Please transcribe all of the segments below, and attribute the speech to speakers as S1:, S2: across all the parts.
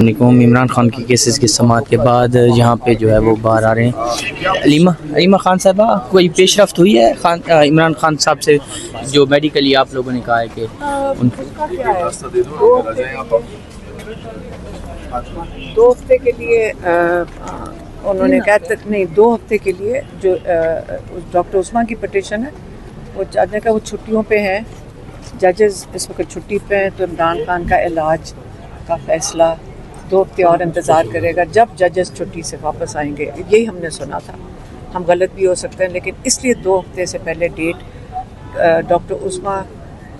S1: عمران خان کی کیسز کی سماعت کے بعد یہاں پہ جو ہے وہ باہر آ رہے ہیں علیمہ خان صاحبہ، کوئی پیش رفت ہوئی ہے عمران خان صاحب سے جو میڈیکلی آپ لوگوں نے کہا ہے کہ
S2: دو ہفتے کے لیے انہوں نے کہا تک نہیں 2 ہفتے کے لیے جو ڈاکٹر عثمان کی پٹیشن ہے وہ جج نے کہا وہ چھٹیوں پہ ہیں، ججز اس وقت چھٹی پہ ہیں، تو عمران خان کا علاج کا فیصلہ 2 ہفتے اور انتظار کرے گا جب ججز چھٹی سے واپس آئیں گے. یہی ہم نے سنا تھا، ہم غلط بھی ہو سکتے ہیں، لیکن اس لیے 2 ہفتے سے پہلے ڈیٹ ڈاکٹر عثمان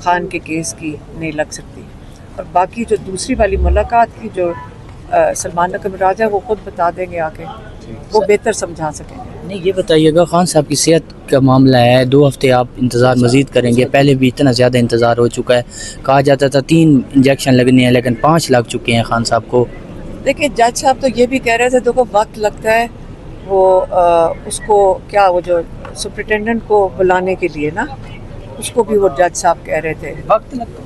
S2: خان کے کیس کی نہیں لگ سکتی. اور باقی جو دوسری والی ملاقات کی جو سلمان نقم راج ہے وہ خود بتا دیں گے، آ کے وہ بہتر سمجھا سکیں گے.
S1: نہیں، یہ بتائیے گا خان صاحب کی صحت کا معاملہ ہے، 2 ہفتے آپ انتظار مزید کریں گے؟ پہلے بھی اتنا زیادہ انتظار ہو چکا ہے، کہا جاتا تھا 3 انجیکشن لگنے ہیں لیکن 5 لگ چکے ہیں خان صاحب کو.
S2: دیکھیں جج صاحب تو یہ بھی کہہ رہے تھے دیکھو وقت لگتا ہے، وہ اس کو کیا وہ جو سپرنٹینڈنٹ کو بلانے کے لیے نا اس کو بھی وہ جج صاحب کہہ رہے تھے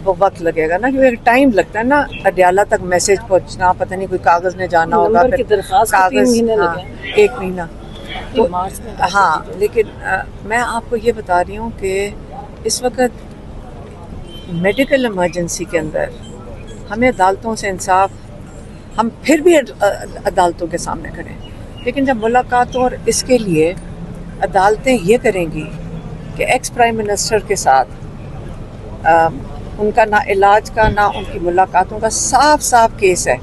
S2: وہ وقت لگے گا نا، کیونکہ ٹائم لگتا ہے نا اڈیالہ تک میسج پہنچنا، پتہ نہیں کوئی کاغذ نے جانا ہوگا، پھر کاغذ 1 مہینہ تو ہاں. لیکن میں آپ کو یہ بتا رہی ہوں کہ اس وقت میڈیکل ایمرجنسی کے اندر ہمیں عدالتوں سے انصاف، ہم پھر بھی عدالتوں کے سامنے کھڑے ہیں، لیکن جب ملاقاتوں اور اس کے لیے عدالتیں یہ کریں گی کہ ایکس پرائم منسٹر کے ساتھ ان کا نہ علاج کا نہ ان کی ملاقاتوں کا صاف کیس ہے،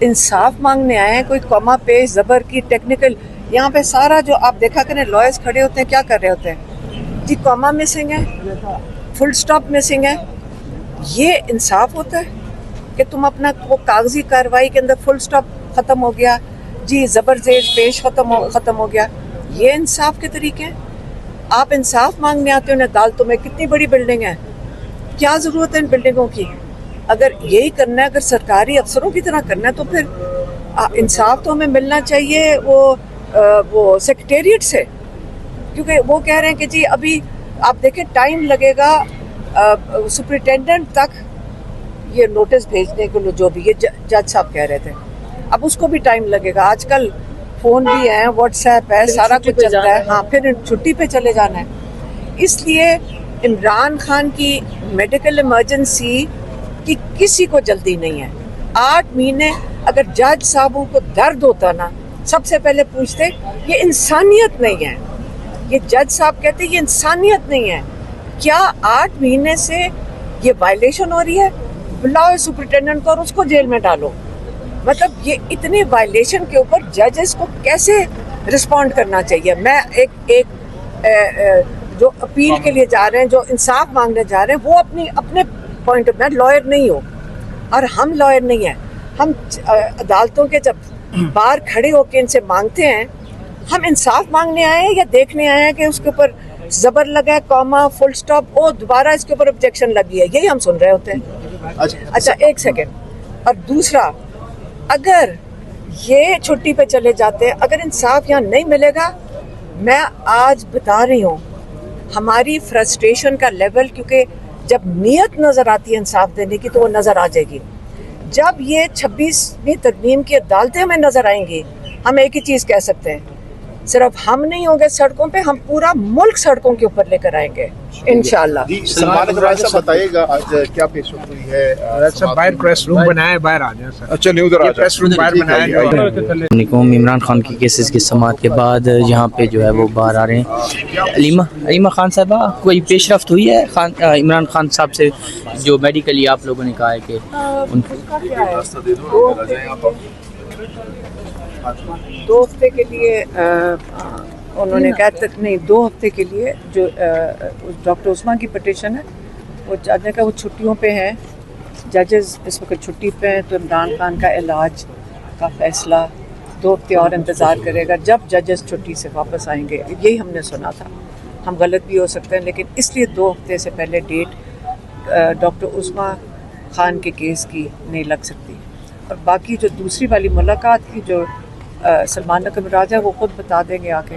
S2: انصاف مانگنے آئے ہیں، کوئی کوما پیش زبر کی ٹیکنیکل یہاں پہ سارا جو آپ دیکھا کریں لائرز کھڑے ہوتے ہیں کیا کر رہے ہوتے ہیں جی، کوما مسنگ ہے، فل سٹاپ مسنگ ہے. یہ انصاف ہوتا ہے کہ تم اپنا وہ کاغذی کارروائی کے اندر فل سٹاپ ختم ہو گیا جی، زبر زیر پیش ختم ہو گیا؟ یہ انصاف کے طریقے ہیں؟ آپ انصاف مانگنے آتے ہیں عدالتوں میں، کتنی بڑی بلڈنگ ہے، کیا ضرورت ہے ان بلڈنگوں کی؟ اگر یہی کرنا ہے، اگر سرکاری افسروں کی طرح کرنا ہے تو پھر انصاف تو ہمیں ملنا چاہیے وہ سیکریٹریٹ سے، کیونکہ وہ کہہ رہے ہیں کہ جی ابھی آپ دیکھیں ٹائم لگے گا سپرنٹینڈنٹ تک یہ نوٹس بھیجنے کو، جو بھی یہ جج صاحب کہہ رہے تھے، اب اس کو بھی ٹائم لگے گا. آج کل فون بھی ہیں، واٹس ایپ ہے، سارا کچھ چلتا ہے، ہاں پھر چھٹی پہ چلے جانا ہے. اس لیے عمران خان کی میڈیکل ایمرجنسی کی کسی کو جلدی نہیں ہے. 8 مہینے اگر جج صاحبوں کو درد ہوتا نا سب سے پہلے پوچھتے یہ انسانیت نہیں ہے. یہ جج صاحب کہتے یہ انسانیت نہیں ہے. کیا 8 مہینے سے یہ وائلیشن ہو رہی ہے؟ بلاؤ سپرنٹینڈنٹ کو اور اس کو جیل میں ڈالو. مطلب یہ اتنے وائلیشن کے اوپر ججز کو کیسے رسپونڈ کرنا چاہیے؟ میں ایک جو اپیل کے لیے جا رہے ہیں، جو انصاف مانگنے جا رہے ہیں، وہ اپنے پوائنٹ میں لائر نہیں ہو اور ہم لائر نہیں ہیں. ہم عدالتوں کے جب باہر کھڑے ہو کے ان سے مانگتے ہیں، ہم انصاف مانگنے آئے ہیں یا دیکھنے آئے ہیں کہ اس کے اوپر زبر لگا ہے، کوما، فل سٹاپ، او دوبارہ اس کے اوپر آبجیکشن لگی ہے؟ یہی ہم سن رہے ہوتے ہیں. اچھا 1 سیکنڈ. اور دوسرا، اگر یہ چھٹی پہ چلے جاتے ہیں، اگر انصاف یہاں نہیں ملے گا، میں آج بتا رہی ہوں ہماری فرسٹریشن کا لیول، کیونکہ جب نیت نظر آتی ہے انصاف دینے کی تو وہ نظر آ جائے گی. جب یہ 26ویں ترمیم کی عدالتیں ہمیں نظر آئیں گی، ہم ایک ہی چیز کہہ سکتے ہیں، صرف ہم نہیں ہوں گے سڑکوں پہ، ہم پورا ملک سڑکوں کے اوپر لے کر آئیں گے انشاءاللہ.
S3: سلمان نقم راج صاحب بتائیے گا آج کیا پیش ہوئی ہے؟
S4: سب باہر پریس روم بنایا ہے، باہر آ جائیں سر.
S3: اچھا نہیں ادھر آ
S4: پریس روم باہر بنایا ہے.
S1: عمران خان کی کیسز کی سماعت کے بعد یہاں پہ جو ہے وہ باہر آ رہے ہیں. علیمہ خان صاحبہ، کوئی پیش رفت ہوئی ہے عمران خان صاحب سے جو میڈیکلی آپ لوگوں نے کہا ہے کہ
S2: 2 ہفتے کے لیے انہوں نے کہا تک نہیں 2 ہفتے کے لیے جو ڈاکٹر عثمان کی پٹیشن ہے وہ جج نے کہا وہ چھٹیوں پہ ہیں، ججز اس وقت چھٹی پہ ہیں، تو عمران خان کا علاج کا فیصلہ 2 ہفتے اور انتظار کرے گا جب ججز چھٹی سے واپس آئیں گے. یہی ہم نے سنا تھا، ہم غلط بھی ہو سکتے ہیں، لیکن اس لیے 2 ہفتے سے پہلے ڈیٹ ڈاکٹر عثمان خان کے کیس کی نہیں لگ سکتی. اور باقی جو دوسری والی ملاقات کی جو سلمان نقم راج ہے وہ خود بتا دیں گے، آ کے